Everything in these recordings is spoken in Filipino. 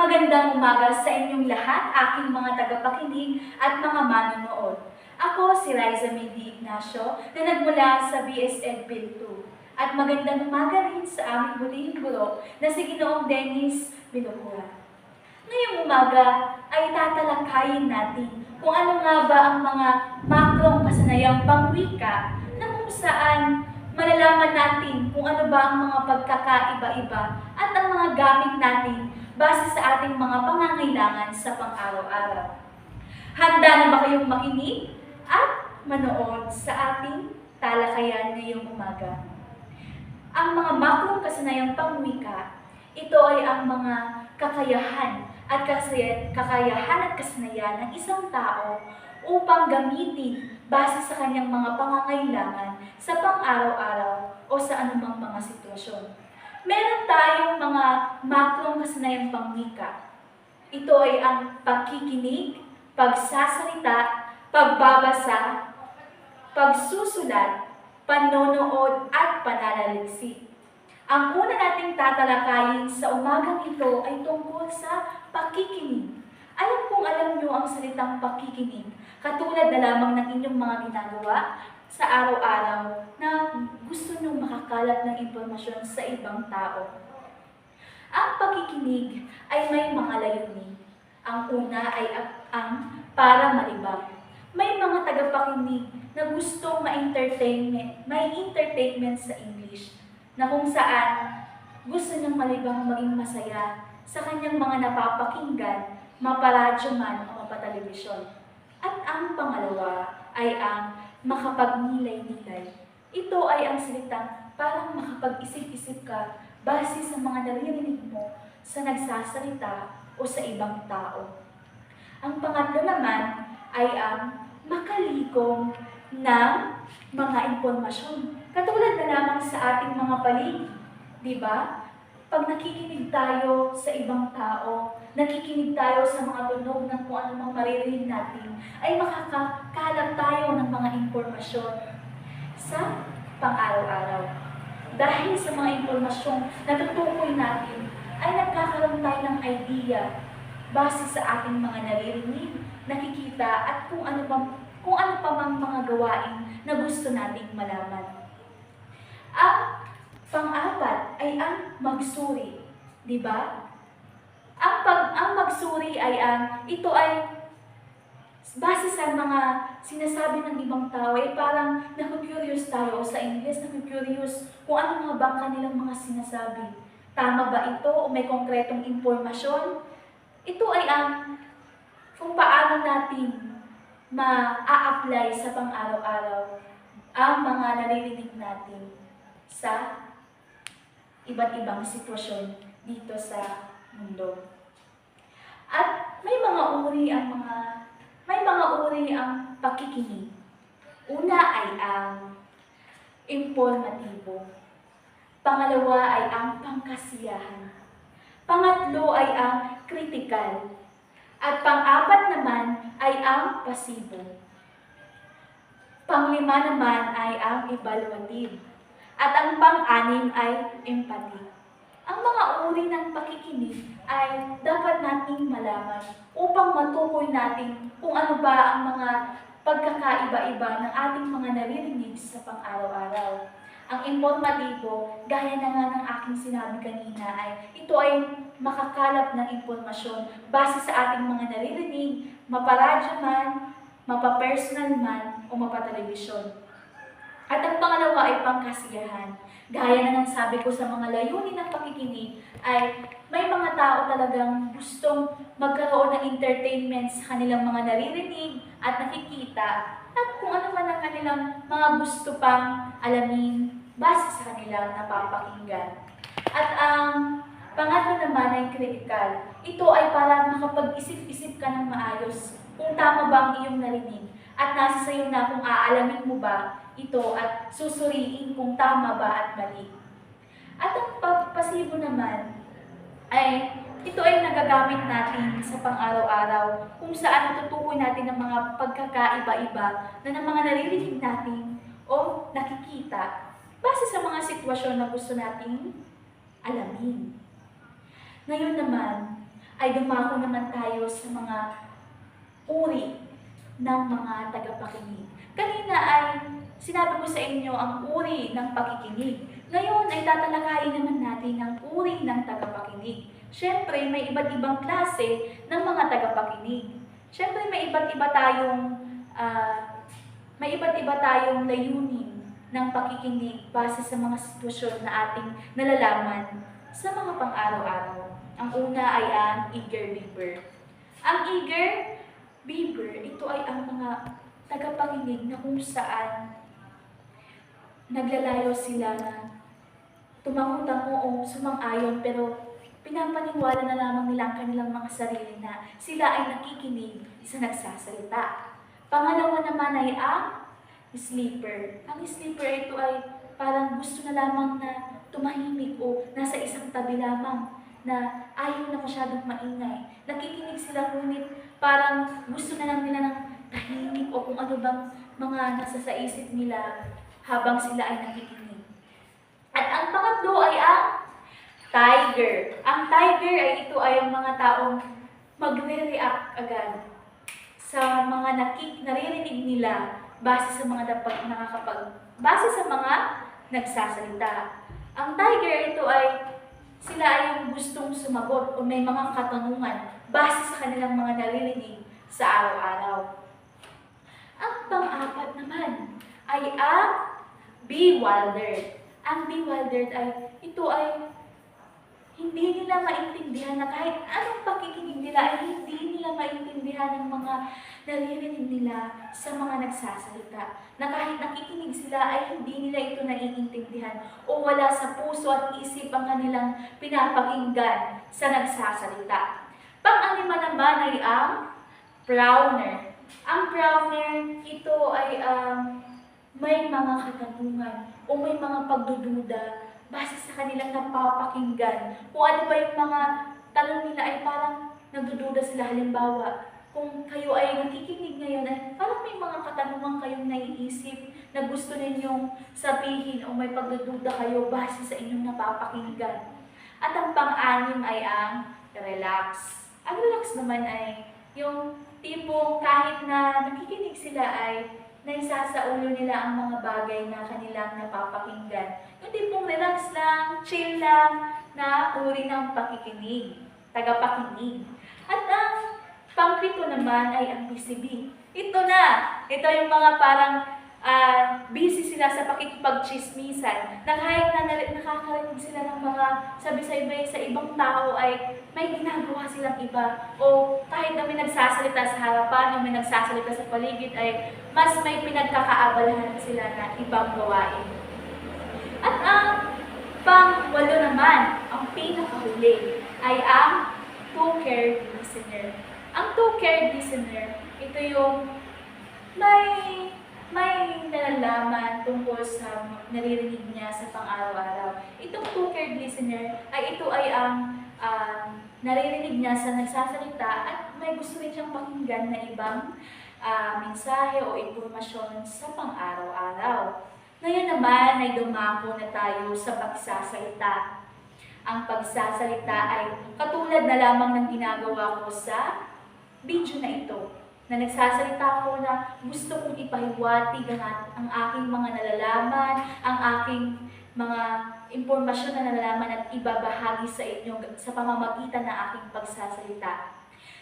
Magandang umaga sa inyong lahat, aking mga tagapakinig at mga manonood. Ako si Riza Mindy Ignacio na nagmula sa BSED Bill 2. At magandang umaga rin sa aming bulihing guro na si Ginoong Dennis Binukura. Ngayong umaga ay tatalakayin natin kung ano nga ba ang mga makrong kasanayang pangwika na kung saan malalaman natin kung ano ba ang mga pagkakaiba-iba at ang mga gamit natin base sa ating mga pangangailangan sa pang-araw-araw. Handa na ba kayong makinig at manood sa ating talakayan ngayong umaga? Ang mga makrong kasanayang pangwika, ito ay ang mga kakayahan at kasanayan ng isang tao upang gamitin base sa kanyang mga pangangailangan sa pang-araw-araw o sa anumang mga sitwasyon. Meron tayong mga makrong kasanayang pangwika. Ito ay ang pagkikinig, pagsasalita, pagbabasa, pagsusulat, panonood at pananaliksik. Ang una nating tatalakayin sa umagang ito ay tungkol sa pakikinig. Alam nyo ang salitang pakikinig, katulad na lamang ng inyong mga ginagawa sa araw-araw na gusto nyong makakalat ng impormasyon sa ibang tao. Ang pakikinig ay may mga layunin. Ang una ay ang para malibang. May mga tagapakinig na gustong may entertainment sa English, na kung saan gusto niyang malibang maging masaya sa kanyang mga napapakinggan, maparadyo man o mapatelebisyon. At ang pangalawa ay ang makapagnilay-nilay. Ito ay ang salitang parang makapag-isip-isip ka base sa mga naririnig mo sa nagsasalita o sa ibang tao. Ang pangatlo naman ay ang makalikom ng mga impormasyon. Katulad na lamang sa ating mga paligid, di ba? Pag nakikinig tayo sa ibang tao, nakikinig tayo sa mga tunog ng kung ano mang maririnig natin, ay makakakalap tayo ng mga impormasyon sa pang-araw-araw. Dahil sa mga impormasyong natutukoy natin, ay nagkakaroon tayo ng idea base sa ating mga naririnig, nakikita at kung ano pa mang mga gawain na gusto nating malaman. Ang pang-apat ay ang magsuri, di ba? Ang magsuri ay ito ay base sa mga sinasabi ng ibang tao, ay parang naku-curious tayo o sa English, naku-curious kung ano nga ba kanilang mga sinasabi. Tama ba ito o may konkretong impormasyon? Ito ay kung paano natin ma-a-apply sa pang-araw-araw ang mga naririnig natin sa iba't ibang sitwasyon dito sa mundo. At may mga uri ang pakikinig. Una ay ang informatibo. Pangalawa ay ang pangkasiyahan. Pangatlo ay ang kritikal. At pang-apat naman ay ang pasibo. Panglima naman ay ang evaluative. At ang pang-anim ay empathy. Ang mga uri ng pakikinig ay dapat nating malaman upang matukoy natin kung ano ba ang mga pagkakaiba-iba ng ating mga naririnig sa pang-araw-araw. Ang informatibo, gaya na nga ng aking sinabi kanina, ito ay makakalap ng impormasyon base sa ating mga naririnig, maparadyo man, mapapersonal man, o mapatelebisyon. At ang pangalawa ay pangkasiyahan. Gaya na ng sabi ko sa mga layunin ng pakikinig, ay may mga tao talagang gustong magkaroon ng entertainment sa kanilang mga naririnig at nakikita, at kung ano man ang kanilang mga gusto pang alamin base sa kanilang napapakinggan. At ang pangatlo naman ay kritikal. Ito ay para makapag-isip-isip ka ng maayos kung tama ba ang iyong narinig, at nasa sayo na kung aalamin mo ba ito at susuriin kung tama ba at mali. At ang pasibo naman ay ito ay nagagamit natin sa pang-araw-araw kung saan natutukoy natin ang mga pagkakaiba-iba na ng mga naririnig natin o nakikita base sa mga sitwasyon na gusto nating alamin. Ngayon naman, ay dumako naman tayo sa mga uri ng mga tagapakinig. Kanina ay sinabi ko sa inyo ang uri ng pakikinig. Ngayon ay tatalakayin naman natin ang uri ng tagapakinig. Siyempre, may iba't ibang klase ng mga tagapakinig. Siyempre, may iba't iba tayong layunin ng pakikinig base sa mga sitwasyon na ating nalalaman sa mga pang-araw-araw. Ang una ay ang eager beaver. Ang eager beaver, ito ay ang mga tagapakinig na kung saan naglalayo sila na tumango-tango o sumang-ayon pero pinapaniwala na lamang nila ang kanilang mga sarili na sila ay nakikinig sa nagsasalita. Pangalawa naman ay ang sleeper. Ang sleeper ito ay parang gusto na lamang na tumahimik o nasa isang tabi lamang na ayaw na masyadong maingay. Nakikinig sila ngunit parang gusto na lang nila ng tahimik o kung ano bang mga nasa sa isip nila habang sila ay nakikinig. At ang pangatlo ay ang tiger. Ang tiger ay ito ay ang mga taong magre-react agad sa mga naririnig nila base sa mga base sa mga nagsasalita. Ang tiger ito ay sila ay yung gustong sumagot o may mga katanungan base sa kanilang mga naririnig sa araw-araw. Ang pang-apat naman ay ang bewildered. Ang bewildered ay ito ay hindi nila maintindihan na kahit anong pakikinig nila ay hindi nila maintindihan ng mga naririnig nila sa mga nagsasalita. Na kahit nakikinig sila ay hindi nila ito naiintindihan o wala sa puso at isip ang kanilang pinapakinggan sa nagsasalita. Pang-alima naman ay ang frowner. Ang frowner, ito ay may mga katanungan o may mga pagdududa base sa kanilang napapakinggan. Kung ano ba yung mga tanong nila ay parang nagdududa sila. Halimbawa, kung kayo ay nakikinig ngayon ay parang may mga katanungan kayong naiisip na gusto ninyong sabihin o may pagdududa kayo base sa inyong napapakinggan. At ang pang-anim ay ang relax. Ang relax naman ay yung tipong kahit na nakikinig sila ay naisasaulo nila ang mga bagay na kanilang napapakinggan. Yung tipong relax lang, chill lang, na uri ng pakikinig, tagapakinig. At ang pang-pito naman ay ang busy bee. Ito yung mga parang busy sila sa pakikipag-chismisan. Na kahit na nakakarinig sila ng mga sabi-sabi sa ibang tao ay may ginagawa silang iba. O kahit na may nagsasalita sa harapan o may nagsasalita sa paligid ay mas may pinagkakaabalahan sila na ibang gawain. At ang pang-walo naman, ang pinakahuli, ay ang two-care listener. Ang two-care listener, ito yung may nalalaman tungkol sa naririnig niya sa pang-araw-araw. Itong two-care listener ay ito ay ang naririnig niya sa nagsasalita at may gusto rin siyang pakinggan na ibang mensahe o impormasyon sa pang-araw-araw. Ngayon naman ay dumako na tayo sa pagsasalita. Ang pagsasalita ay katulad na lamang ng ginagawa ko sa video na ito. Na nagsasalita ako na gusto kong ipahiwatig ang aking mga nalalaman, ang aking mga impormasyon na nalalaman at ibabahagi sa inyo sa pamamagitan ng aking pagsasalita.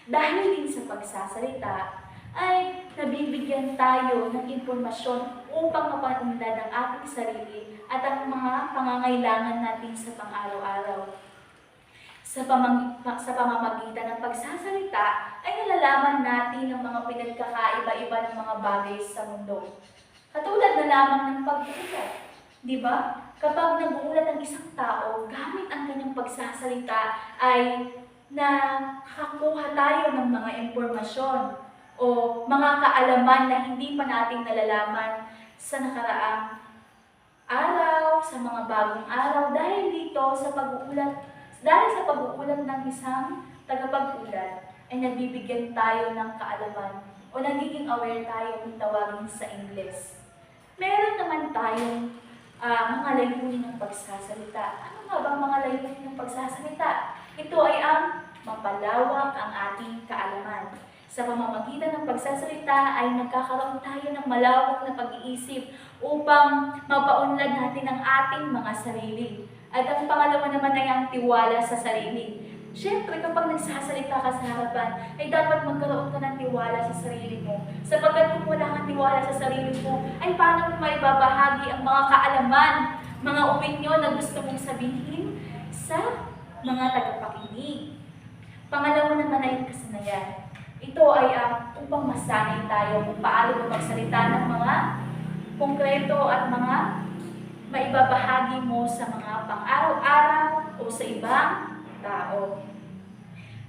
Dahil din sa pagsasalita, ay nabibigyan tayo ng impormasyon upang mapaunlad ang ating sarili at ang mga pangangailangan natin sa pang-araw-araw. Sa pamamagitan ng pagsasalita ay nalalaman natin ang mga pinagkakaiba-iba ng mga bagay sa mundo. Katulad na lamang ng pag-uulat. Di ba? Kapag nag-uulat ang isang tao, gamit ang kanyang pagsasalita ay nakakuha tayo ng mga impormasyon o mga kaalaman na hindi pa natin nalalaman sa nakaraang araw, sa mga bagong araw, dahil sa pag-uulat ng isang tagapag-ulat, ay nabibigyan tayo ng kaalaman o nagiging aware tayo kung tawagin sa Ingles. Meron naman tayong mga layunin ng pagsasalita. Ano nga bang mga layunin ng pagsasalita? Ito ay ang mapalawak ang ating kaalaman. Sa pamamagitan ng pagsasalita ay nagkakaroon tayo ng malawak na pag-iisip upang mapaunlad natin ang ating mga sarili. At ang pangalawa naman ay ang tiwala sa sarili. Siyempre, kapag nagsasalita ka sa harapan, ay dapat magkaroon ka ng tiwala sa sarili mo. Sapagkat kung wala kang tiwala sa sarili mo, ay paano mo maibabahagi ang mga kaalaman, mga opinyon na gusto mong sabihin sa mga tagapakinig. Pangalawa naman ay kasanayan. Ito ay upang masanay tayo kung paano magsalita ng mga konkreto at mga maibabahagi mo sa mga pang-araw-araw o sa ibang tao.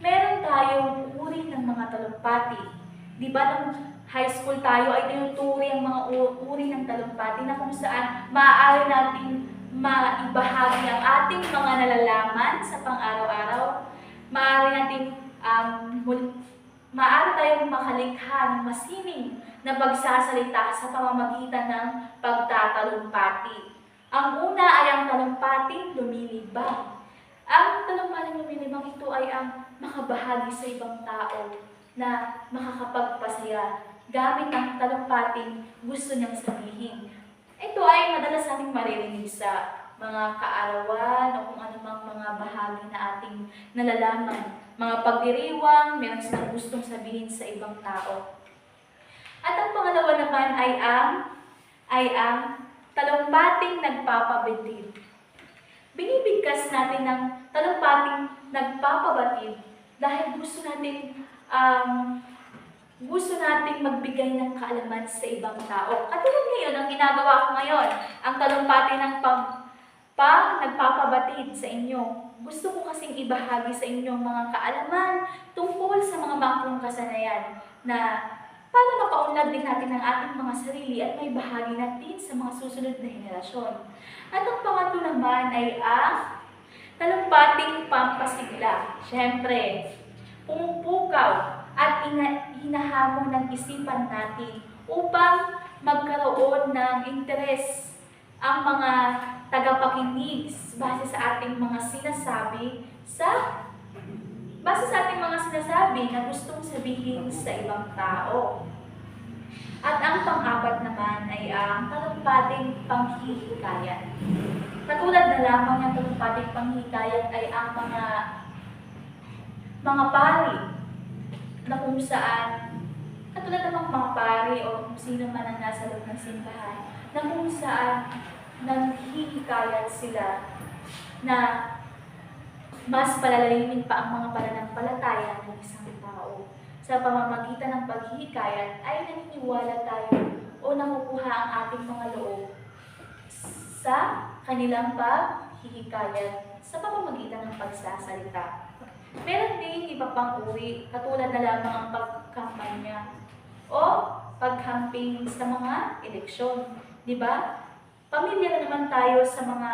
Meron tayong uri ng mga talumpati. Di ba nung high school tayo ay tinuturi ang mga uri ng talumpati na kung saan maaari natin maibahagi ang ating mga nalalaman sa pang-araw-araw. Maaari tayong makalikha ng masining na pagsasalita sa pamamagitan ng pagtatalumpati. Ang una ay ang talumpating lumilibang. Ang talumpating lumilibang ito ay ang makabahagi sa ibang tao na makakapagpasaya gamit ang talumpating gusto niyang sabihin. Ito ay madalas nating maririnig sa mga kaarawan o kung anumang mga bahagi na ating nalalaman. Mga pagdiriwang, meron silang gustong sabihin sa ibang tao. At ang pangalawa naman ay ang talumpating nagpapabatid. Binibigkas natin ng talumpating nagpapabatid dahil gusto nating magbigay ng kaalaman sa ibang tao. Katulad ngayon, ang ginagawa ko ngayon, ang talumpati ng nagpapabatid sa inyo. Gusto ko kasing ibahagi sa inyo mga kaalaman tungkol sa mga makrong kasanayan na paano mapaunlad din natin ang ating mga sarili at may bahagi natin sa mga susunod na henerasyon. At ang pangatlo naman ay ang talumpating pampasigla. Siyempre, pumupukaw at hinahamon ng isipan natin upang magkaroon ng interes ang mga tagapakinig base sa ating mga sinasabi na gustong sabihin sa ibang tao. At ang pang-apat naman ay ang talumpating panghihikayat. Katulad na lamang ng talumpating panghihikayat ay ang mga pari na kung saan, katulad ng mga pari o kung sino man ang nasa loob ng simbahan, na kung saan nanghihikayat sila na mas palalayimin pa ang mga pananampalataya ng isang tao. Sa pamamagitan ng paghihikayat ay naniniwala tayo o nakukuha ang ating mga loob sa kanilang paghihikayat sa pamamagitan ng pagsasalita. Meron din iba pang uri, katulad na lamang ang pagkampanya o paghamping sa mga eleksyon. Di ba? Pamilyar naman tayo sa mga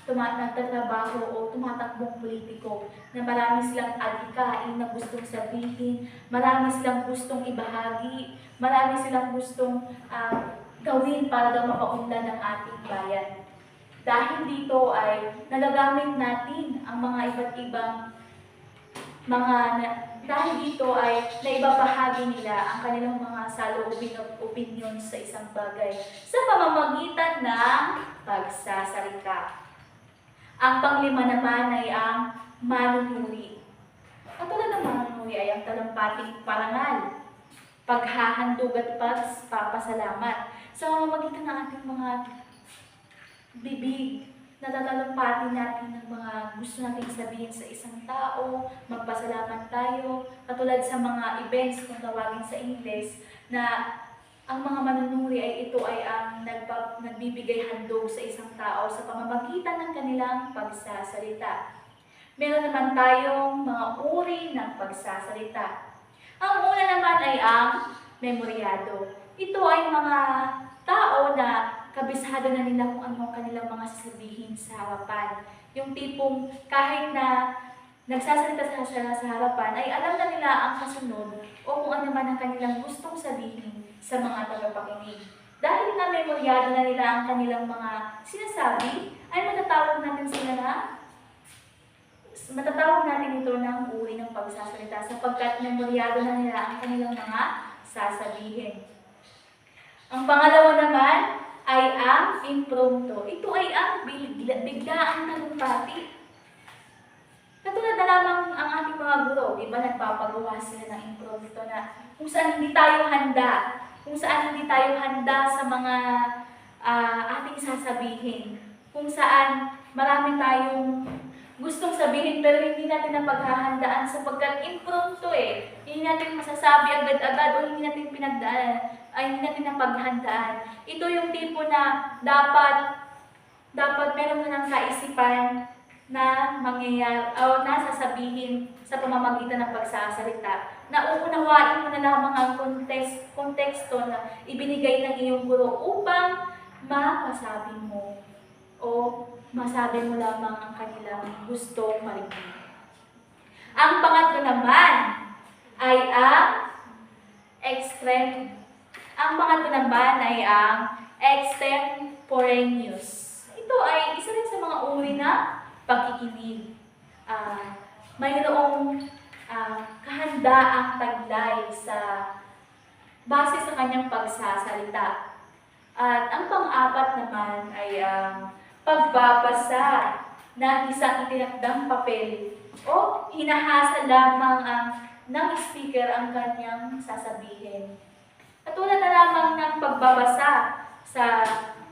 nagtatrabaho o tumatakbong politiko na marami silang adhikain na gustong sabihin, marami silang gustong ibahagi, marami silang gustong gawin para daw mapaunlad ang ating bayan. Dahil dito ay nagagamit natin ang mga iba't ibang dahil dito ay naibabahagi nila ang kanilang mga saloobin at opinyon sa isang bagay sa pamamagitan ng pagsasalita. Ang panglima naman ay ang manunuri. Katulad ng manunuri ay ang talumpating parangal, paghahandog at pagpapasalamat sa pamamagitan ng ating mga bibig. Natatalumpati natin ng mga gusto nating sabihin sa isang tao, magpasalamat tayo, katulad sa mga events kung tawagin sa English, na ang mga manunuri ay ito ay ang nagbibigay handog sa isang tao sa pamamagitan ng kanilang pagsasalita. Meron naman tayong mga uri ng pagsasalita. Ang una naman ay ang memoryado. Ito ay mga tao na kabisado na nila kung ano ang kanilang mga sasabihin sa harapan. Yung tipong kahit na nagsasalita sila sa harapan, ay alam na nila ang kasunod o kung ano man ang kanilang gustong sabihin sa mga tagapakinig. Dahil na memoryado na nila ang kanilang mga sinasabi, ay matatawag natin sila na matatawag natin ito ng uri ng pagsasalita sapagkat memoryado na nila ang kanilang mga sasabihin. Ang pangalawa naman ay ang impromptu. Ito ay ang biglaang talumpati. Katulad na lamang ang ating mga guro, di ba nagpapagawa sila ng impromptu na kung saan hindi tayo handa, sa mga ating sasabihin, kung saan marami tayong gustong sabihin pero hindi natin napaghahandaan sapagkat impromptu Hindi natin masasabi agad-agad o hindi natin hindi natin napaghandaan. Ito yung tipo na dapat meron ka ng kaisipan na mangyayari o na sasabihin sa pamamagitan ng pagsasalita. Nauunawain mo na lamang ang konteksto na ibinigay ng iyong guro upang mapasabi mo o masabi mo lamang ang kanilang gusto marinig. Ang pangatlo naman ay ang extemporaneous. Ito ay isa rin sa mga uri na pagkikinig. Mayroong kahandaang taglay base sa kanyang pagsasalita. At ang pang-apat naman ay ang pagbabasa ng isang itinakdang papel o hinahasa lamang ng speaker ang kanyang sasabihin. Katulad na lamang ng pagbabasa sa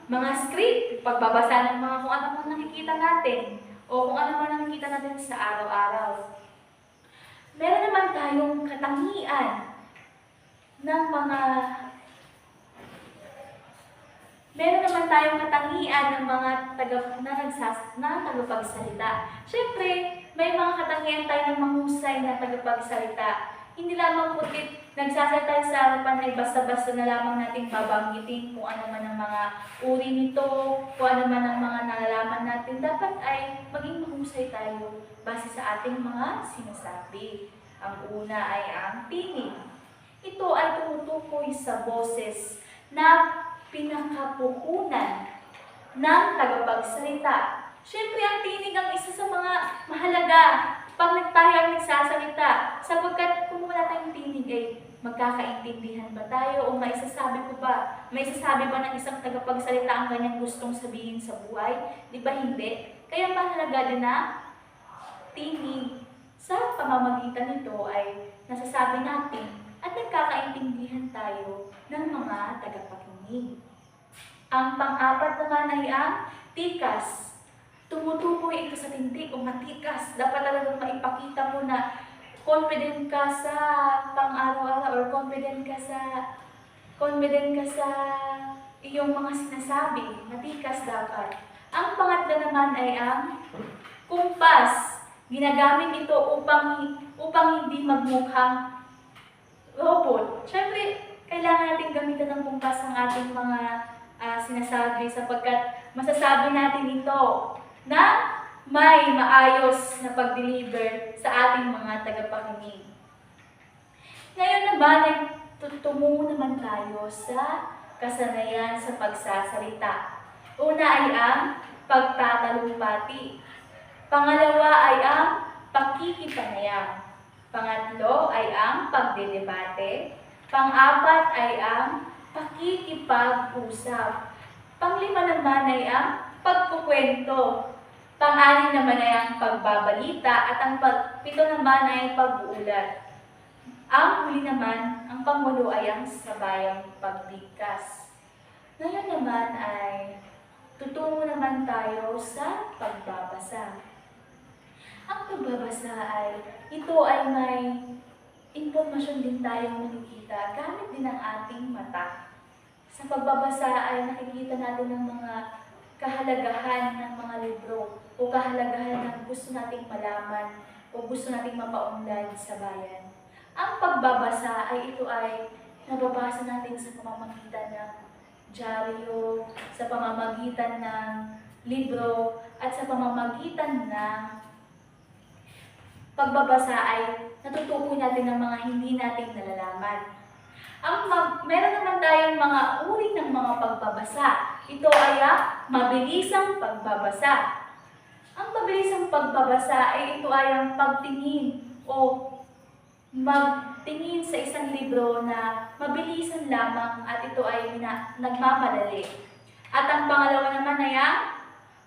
mga script, pagbabasa ng mga kung ano man nakikita natin o kung ano man nakikita natin sa araw-araw. Meron naman tayong katangian ng mga tagapagsalita. Siyempre, may mga katangian tayo ng mahusay na tagapagsalita. Hindi lamang putit nagsasalita sa harapan ay basta-basta na lamang nating babanggitin kung ano man ang mga uri nito, kung ano man ang mga nalalaman natin. Dapat ay maging mahusay tayo base sa ating mga sinasabi. Ang una ay ang tinig. Ito ay tumutukoy sa boses na pinakapuhunan ng tagapagsalita. Siyempre, ang tinig ang isa sa mga mahalaga pag tayo ang nagsasalita, sapagkat kung wala tayong tinig ay magkakaintindihan ba tayo o maisasabi ba ng isang tagapagsalita ang kanyang gustong sabihin sa buhay? Di ba hindi? Kaya mahalaga din na tinig sa pamamagitan nito ay nasasabi natin at nagkakaintindihan tayo ng mga tagapakinig. Ang pang-apat naman ay ang tikas. Tumutukoy ito sa tindig o matikas. Dapat talagang maipakita mo na confident ka sa pang-araw-araw or confident ka sa iyong mga sinasabi. Matikas dapat. Ang pangatlo naman ay ang kumpas. Ginagamit ito upang hindi magmukhang robot. Siyempre, kailangan natin gamitan ng kumpas ang ating mga sinasabi sapagkat masasabi natin ito na may maayos na pag-deliver sa ating mga tagapakinig. Ngayon naman ay tutungo naman tayo sa kasanayan sa pagsasalita. Una ay ang pagtatalumpati. Pangalawa ay ang pakikipanayam. Pangatlo ay ang pagdedebate. Pang-apat ay ang pakikipag-usap. Panglima naman ay ang pagkukwento. Pang-anim naman ay ang pagbabalita at ang pito naman ay pag-uulat. Ang huli naman, ang pangwalo ay ang sabayang pagbigkas. Ngayon naman ay tutungo naman tayo sa pagbabasa. Ang pagbabasa ito ay may impormasyon din tayong nakikita gamit din ang ating mata. Sa pagbabasa ay nakikita natin ng mga kahalagahan ng mga libro o kahalagahan ng gusto nating malaman o gusto nating mapaunlad sa bayan. Ang pagbabasa ito ay nababasa natin sa pamamagitan ng dyaryo, sa pamamagitan ng libro, at sa pamamagitan ng pagbabasa ay natutukoy natin ng mga hindi nating nalalaman. Meron naman tayong mga uri ng mga pagbabasa. Ito ay mabilisang pagbabasa. Ang mabilisang pagbabasa ay ito ay ang pagtingin o magtingin sa isang libro na mabilisan lamang at ito ay nagmamadali. At ang pangalawa naman ay ang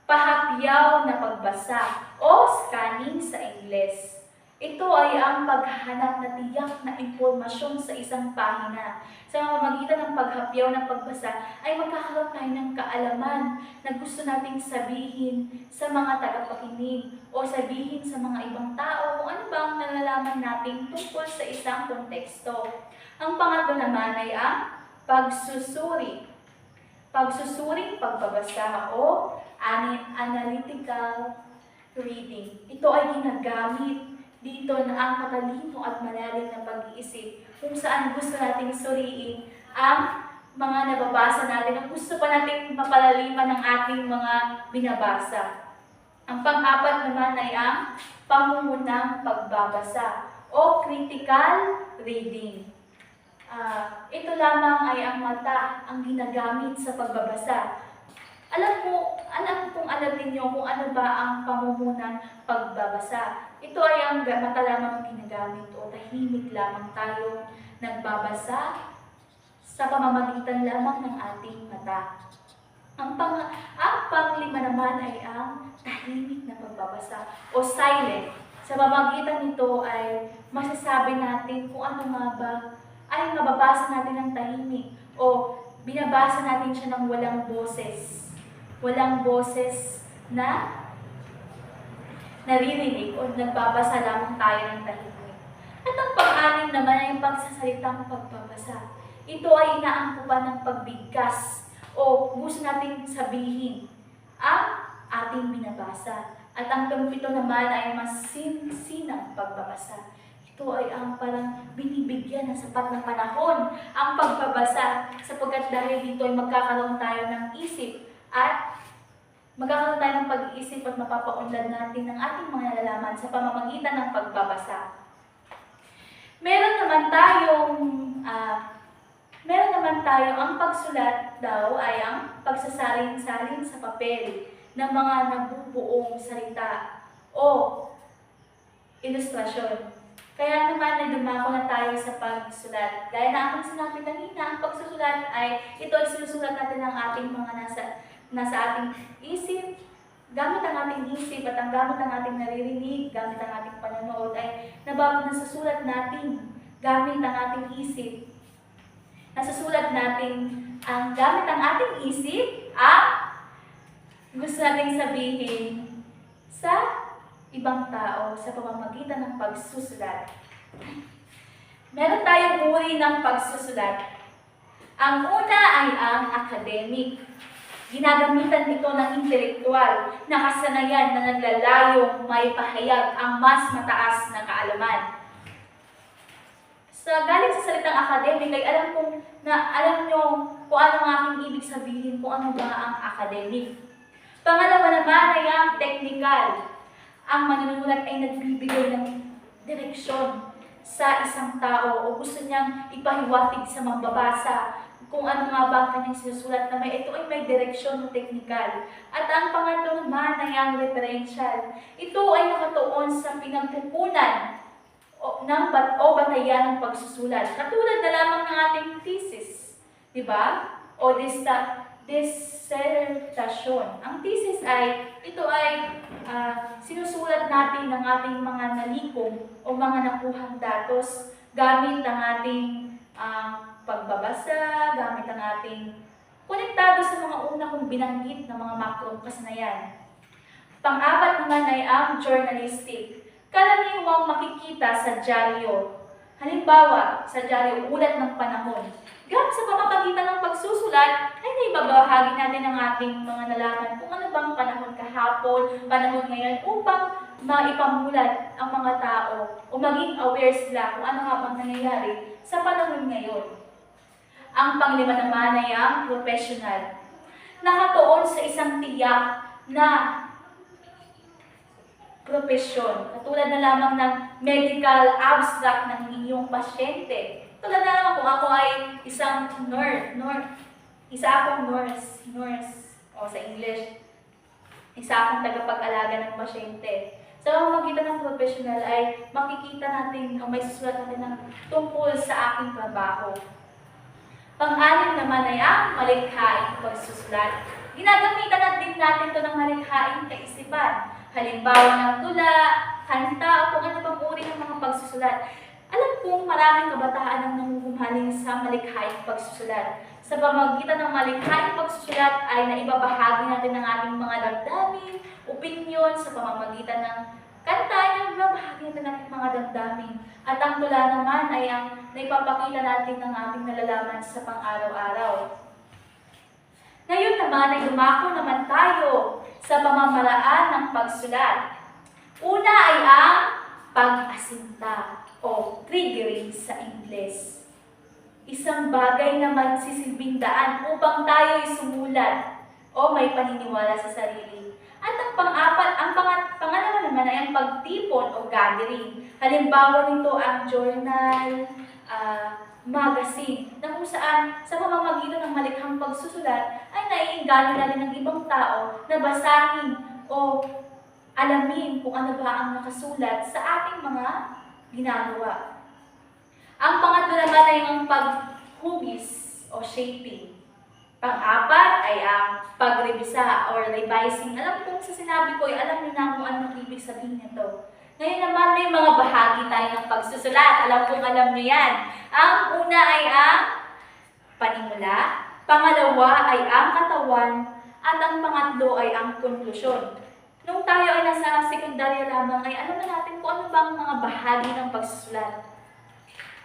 pahapyaw na pagbasa o scanning sa Ingles. Ito ay ang paghahanap na tiyak na impormasyon sa isang pahina. Sa pamamagitan ng paghapyaw ng pagbasa ay magkakaroon tayo ng kaalaman na gusto nating sabihin sa mga tagapakinig o sabihin sa mga ibang tao kung ano ba ang nalalaman natin tungkol sa isang konteksto. Ang pangatlo naman ay ang pagsusuri. Pagsusuring pagbabasa o analytical reading. Ito ay ginagamit dito na ang matalino at malalim na pag-iisip kung saan gusto nating suriin ang mga nababasa natin at gusto pa nating mapalaliman ng ating mga binabasa. Ang pang-apat naman ay ang pangungunang pagbabasa o critical reading. Ito lamang ay ang mata ang ginagamit sa pagbabasa. Alam ninyo kung ano ba ang pangungunang pagbabasa. Ito ay ang mata lamang ang ginagamit o tahimik lamang tayo nagbabasa sa pamamagitan lamang ng ating mata. Ang panglima naman ay ang tahimik na pagbabasa o silent. Sa pamamagitan nito ay masasabi natin kung ano nga ba ay mababasa natin ng tahimik o binabasa natin siya ng walang boses. Walang boses na naririnig o nagbabasa lamang tayo ng tahimik. At ang pang-anim naman ay yung pagsasalitang pagbabasa. Ito ay inaangkupan ng pagbigkas o gusto nating sabihin ang ating binabasa. At ang pito naman ay masinsinang pagbabasa. Ito ay ang parang binibigyan ng sapat na panahon ang pagbabasa sapagkat dahil dito ay magkakaroon tayo ng isip at magkakaroon tayo ng pag-iisip at mapapaunlad natin ng ating mga nalalaman sa pamamagitan ng pagbabasa. Meron naman tayo ang pagsulat daw ay ang pagsasalin-salin sa papel ng mga nabubuong salita o ilustrasyon. Kaya naman ay dumako na tayo sa pagsulat. Gaya na akong sinabi kanina, ang pagsusulat ay ito ay sinusulat natin ng ating mga nasa ating isip, gamit ang ating isip at ang gamit ang ating naririnig, gamit ang ating panonood ay nasusulat natin gamit ang ating isip. Nasusulat natin ang gamit ang ating isip ang gusto nating sabihin sa ibang tao sa pamamagitan ng pagsusulat. Meron tayong uri ng pagsusulat. Ang una ay ang academic. Ginagamitan ito ng intelektual na kasanayan na naglalayong may pahayag ang mas mataas na kaalaman. Galing sa salitang academic ay alam nyo kung ano ang aking ibig sabihin, kung ano ba ang academic. Pangalawa naman ay ang technical. Ang manunulat ay nagbibigay ng direksyon sa isang tao o gusto niyang ipahiwatig sa mambabasa kung ano nga ba ang kanyang sinusulat na ito ay may direksyon o teknikal. At ang pangatlo naman ay ang referential. Ito ay nakatuon sa pinagkukunan o batayan ng pagsusulat. Katulad na lamang ng ating thesis, di ba? O dissertasyon. Ang thesis ito ay sinusulat natin ng ating mga nalikom o mga nakuhang datos gamit ang ating pagbabasa, gamit ang ating konektado sa mga una kong binanggit na mga makrong kasanayan. Pang-apat naman ay ang journalistic. Karaniwang makikita sa dyaryo. Halimbawa, sa dyaryo, ulat ng panahon. Gamit sa pamamagitan ng pagsusulat, ay naibabahagi natin ang ating mga nalaman kung ano bang panahon kahapon, panahon ngayon, upang maipamulat ang mga tao o maging aware sila kung ano nga bang nangyayari sa panahon ngayon. Ang panglima naman ay ang professional. Nakatuon sa isang tiyak na propesyon. Katulad na lamang ng medical abstract ng inyong pasyente. Tulad na lamang kung ako ay isang nurse. Isa akong nurse, o sa English. Isa akong tagapag-alaga ng pasyente. Sa pamamagitan ng professional ay makikita natin o may susulat natin ng tungkol sa aking trabaho. Pang-anim naman ay ang malikhaing pagsusulat. Ginagamitan natin ito ng malikhaing kaisipan. Halimbawa ng tula, kanta, o kung ano pang uri ng mga pagsusulat. Alam kong maraming kabataan ang nangungumaling sa malikhaing pagsusulat. Sa pamamagitan ng malikhaing pagsusulat ay naibabahagi natin ang ating mga damdamin, opinyon sa pamamagitan ng kanta ay naibabahagi natin ang ating mga damdamin. At ang tula naman ay ang naipapakita natin ng ating nalalaman sa pang-araw-araw. Ngayon naman ay dumako naman tayo sa pamamaraan ng pagsulat. Una ay ang pag-asinta o triggering sa Ingles. Isang bagay naman sisilbing daan upang tayo ay sumulat o may paniniwala sa sarili. At ang pangalawa naman ay ang pagtipon o gathering. Halimbawa nito ang journal, magazine, na kung saan sa pamamagitan ng malikhang pagsusulat ay naiinganyo natin ng ibang tao na basahin o alamin kung ano ba ang nakasulat sa ating mga ginagawa. Ang pangatlo naman ay ang paghugis o shaping. Pang-apat ay ang pagrebisa or revising. Alam kong sa sinabi ko ay alam niyo na kung ano ibig sabihin nito. Ngayon naman may mga bahagi tayo ng pagsusulat. Alam kong alam niyo yan. Ang una ay ang panimula, pangalawa ay ang katawan, at ang pangatlo ay ang konklusyon. Nung tayo ay nasa sekundarya lamang ay alam na natin kung ano bang mga bahagi ng pagsusulat.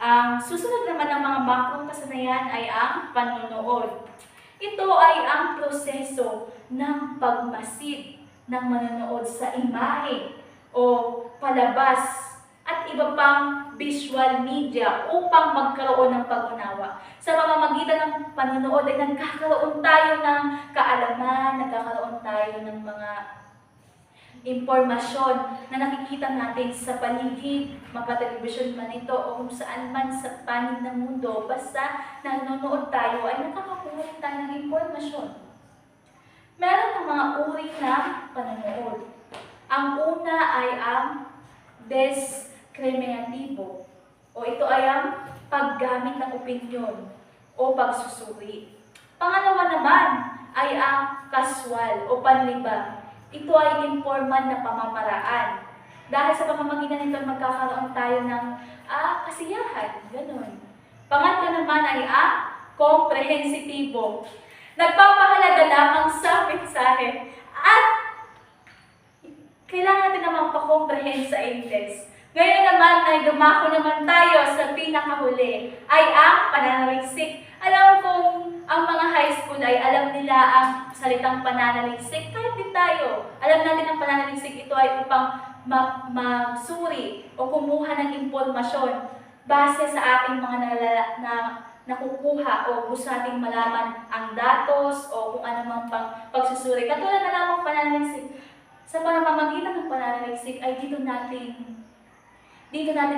Ang susunod naman ng mga makrong kasanayan ay ang panunood. Ito ay ang proseso ng pagmasid ng manonood sa imahe o palabas at iba pang visual media upang magkaroon ng pag-unawa. Sa pamamagitan ng panonood ay nagkakaroon tayo ng kaalaman, nagkakaroon tayo ng mga impormasyon na nakikita natin sa paligid, makatelebisyon man ito o kung saan man sa panig ng mundo, basta nanonood tayo ay nakakakuha rin tayo ng impormasyon. Meron ng mga uri ng panonood. Ang una ay ang discriminativo o ito ay ang paggamit ng opinyon o pagsusuri. Pangalawa naman ay ang casual o panlibang. Ito ay informal na pamamaraan. Dahil sa pamamagitan nito, magkakaroon tayo ng kasiyahan. Ganun. Pangatlo naman ay ang komprehensitibo. Nagpapahalaga lamang sa mensahe at kailangan natin namang pa-comprehend sa English. Ngayon naman ay dumako naman tayo sa pinakahuli ay ang pananaliksik. Alam kong ang mga high school ay alam nila ang salitang pananaliksik. Kahit din tayo, alam natin ang pananaliksik ito ay upang magsuri o kumuha ng impormasyon base sa ating mga nakukuha o gusto nating malaman ang datos o kung ano mang pagsusuri. Katulad na lamang pananaliksik. Sa pamamagitan ng pananaliksik ay dito natin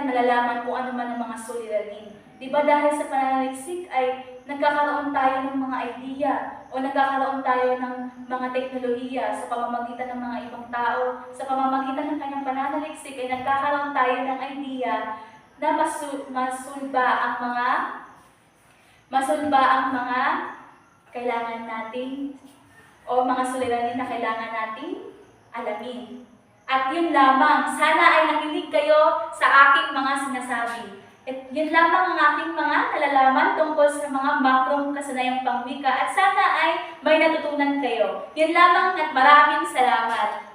malalaman kung ano man ang mga suliranin. Diba dahil sa pananaliksik ay nagkakaroon tayo ng mga idea o nagkakaroon tayo ng mga teknolohiya sa pamamagitan ng mga ibang tao. Sa pamamagitan ng kanyang pananaliksik ay nagkakaroon tayo ng idea na masulba ang mga kailangan natin o mga suliranin na kailangan nating alamin. At yun lamang, sana ay nakinig kayo sa aking mga sinasabi. At yun lamang ang aking mga nalalaman tungkol sa mga makrong kasanayang pangwika at sana ay may natutunan kayo. Yun lamang at maraming salamat.